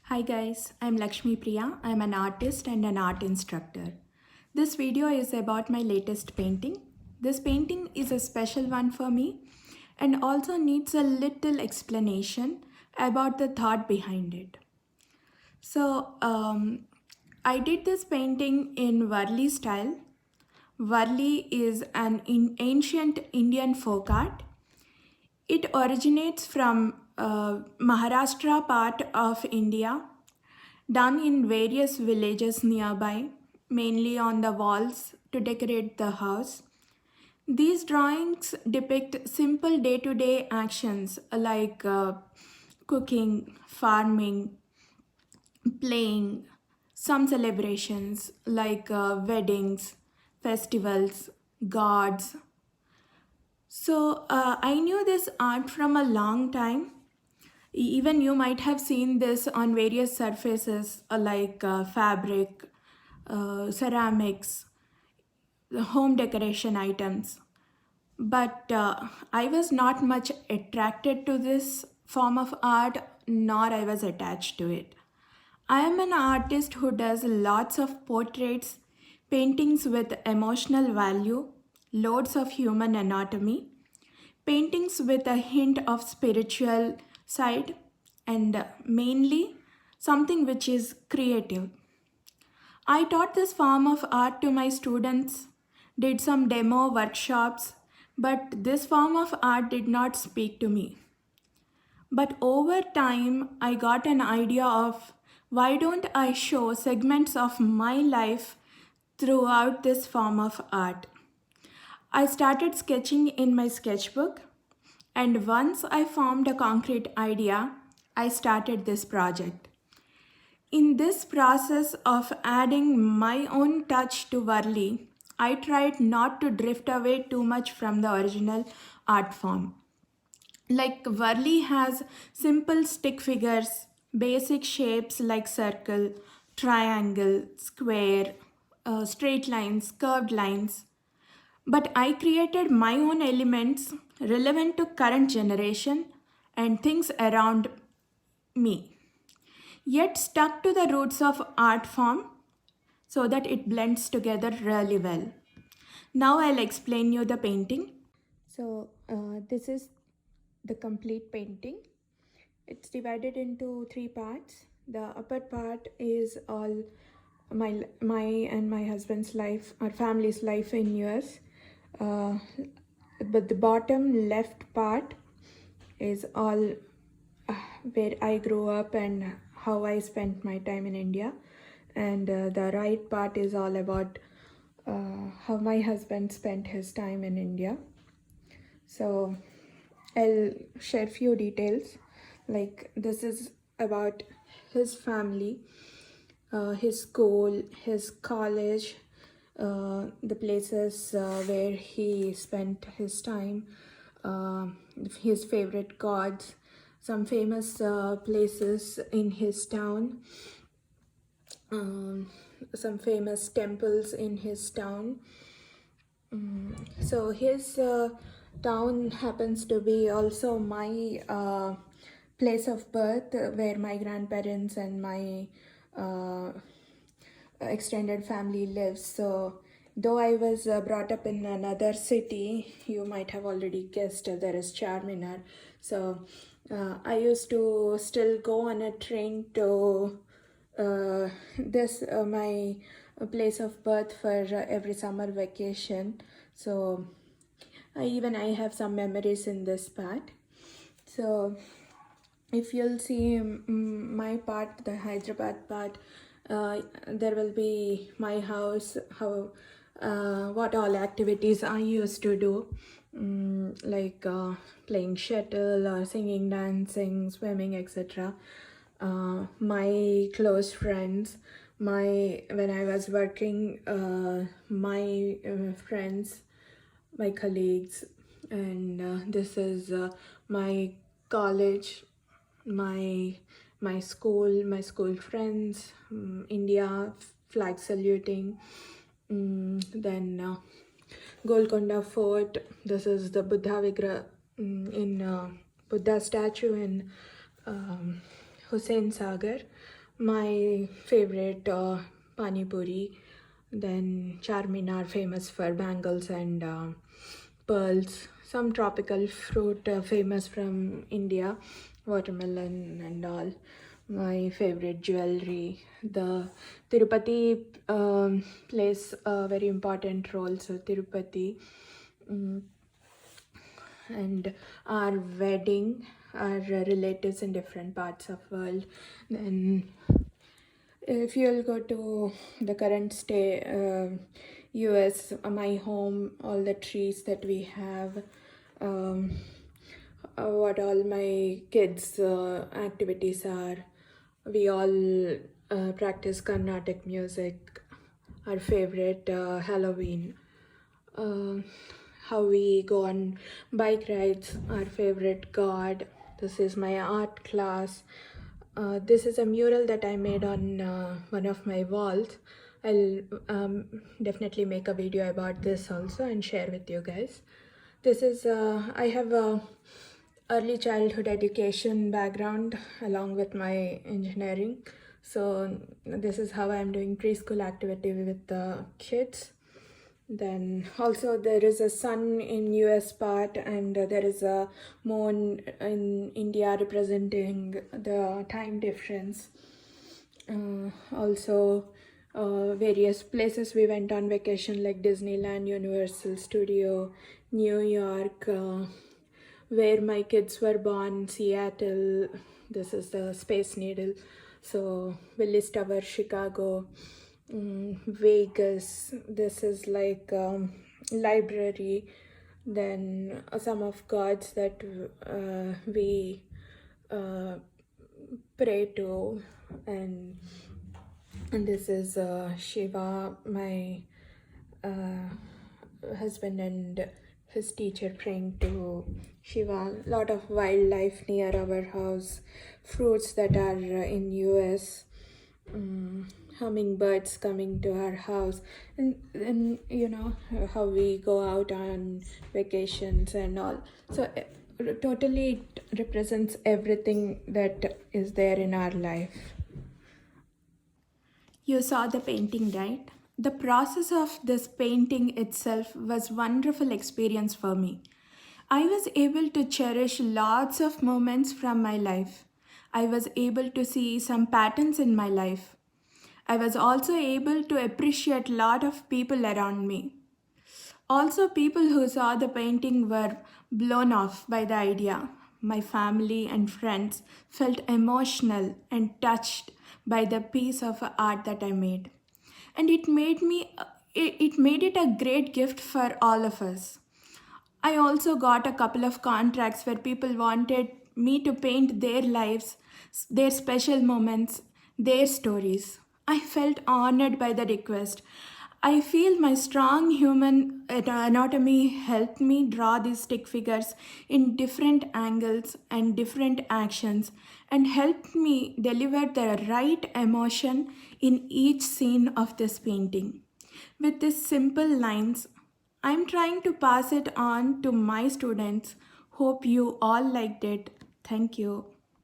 Hi guys, I'm Lakshmi Priya. I'm an artist and an art instructor. This video is about my latest painting. This painting is a special one for me and also needs a little explanation about the thought behind it. So, I did this painting in Varli style. Varli is an ancient Indian folk art. It originates from Maharashtra part of India, done in various villages nearby, mainly on the walls to decorate the house. These drawings depict simple day to day actions like cooking, farming, playing, some celebrations like weddings, festivals, gods. So I knew this art from a long time. Even you might have seen this on various surfaces like fabric, ceramics, the home decoration items. But I was not much attracted to this form of art, nor I was attached to it. I am an artist who does lots of portraits, paintings with emotional value, loads of human anatomy, paintings with a hint of spiritual side, and mainly something which is creative. I taught this form of art to my students, did some demo workshops, but this form of art did not speak to me. But over time, I got an idea of why don't I show segments of my life throughout this form of art. I started sketching in my sketchbook, and once I formed a concrete idea, I started this project. In this process of adding my own touch to Varli, I tried not to drift away too much from the original art form. Like Varli has simple stick figures, basic shapes like circle, triangle, square, straight lines, curved lines. But I created my own elements relevant to current generation and things around me, yet stuck to the roots of art form so that it blends together really well. Now I'll explain you the painting. So this is the complete painting. It's divided into three parts. The upper part is all my and my husband's life, our family's life in years. Uh, but the bottom left part is all where I grew up and how I spent my time in India. And the right part is all about how my husband spent his time in India. So I'll share few details. Like this is about his family, his school, his college, the places where he spent his time, uh, his favorite gods, some famous places in his town, um, some famous temples in his town. So his town happens to be also my place of birth, where my grandparents and my uh, extended family lives. So though I was brought up in another city, you might have already guessed there is Charminar. So I used to still go on a train to this my place of birth for every summer vacation. So I have some memories in this part. So if you'll see my part, the Hyderabad part, there will be my house, how what all activities I used to do, like playing shuttle or singing, dancing, swimming, etc. My close friends, my when I was working, my friends, my colleagues, and this is my college, my my school friends, India, flag saluting, then Golconda Fort. This is the Buddha Vigra in Buddha statue in Hussain Sagar, my favorite Pani Puri, then Charminar, famous for bangles and pearls, some tropical fruit famous from India, watermelon and all. My favorite jewelry, the Tirupati plays a very important role. So Tirupati, mm, and our wedding, our relatives in different parts of world. Then if you'll go to the current state, US, my home, all the trees that we have, um, what all my kids' activities are. We all practice Carnatic music, our favorite Halloween, uh, how we go on bike rides, our favorite god. This is my art class. This is a mural that I made on one of my walls. I'll definitely make a video about this also and share with you guys. This is, I have a early childhood education background along with my engineering. So this is how I'm doing preschool activity with the kids. Then also there is a sun in US part, and there is a moon in India representing the time difference. Also various places we went on vacation like Disneyland, Universal Studio, New York, where my kids were born, Seattle. This is the Space Needle. So Willis Tower, Chicago, Vegas. This is like library. Then some of gods that we uh, pray to, and this is Shiva, my husband and his teacher praying to Shiva. Lot of wildlife near our house, fruits that are in US, hummingbirds coming to our house, and you know how we go out on vacations and all. So totally it represents everything that is there in our life. You saw the painting, right? The process of this painting itself was wonderful experience for me. I was able to cherish lots of moments from my life. I was able to see some patterns in my life. I was also able to appreciate lot of people around me. Also, people who saw the painting were blown off by the idea. My family and friends felt emotional and touched by the piece of art that I made. And it made it a great gift for all of us. I also got a couple of contracts where people wanted me to paint their lives, their special moments, their stories. I felt honored by the request. I feel my strong human anatomy helped me draw these stick figures in different angles and different actions and helped me deliver the right emotion in each scene of this painting. With these simple lines, I'm trying to pass it on to my students. Hope you all liked it. Thank you.